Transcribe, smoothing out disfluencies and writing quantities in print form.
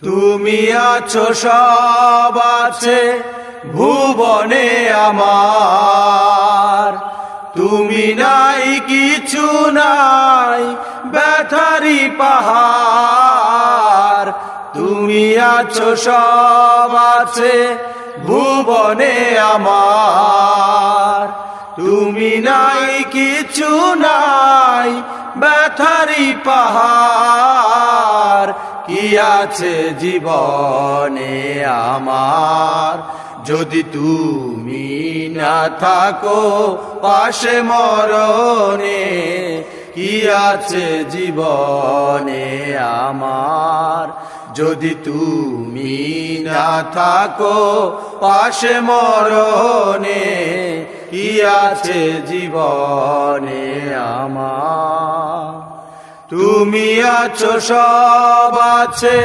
তুমি আছো সব আছে ভুবনে আমার, তুমি নাই কিছু নাই ব্যথারি পাহাড়। তুমি আছো সব আছে ভুবনে আমার, তুমি নাই কিছু নাই ব্যথারি পাহাড়। কি আছে জীবনে আমার যদি তুমি না থাকো পাশে মরণে? কি আছে জীবনে আমার যদি তুমি না থাকো পাশে মরণে? কি আছে জীবনে আমার? তুমি আছো সব আছে।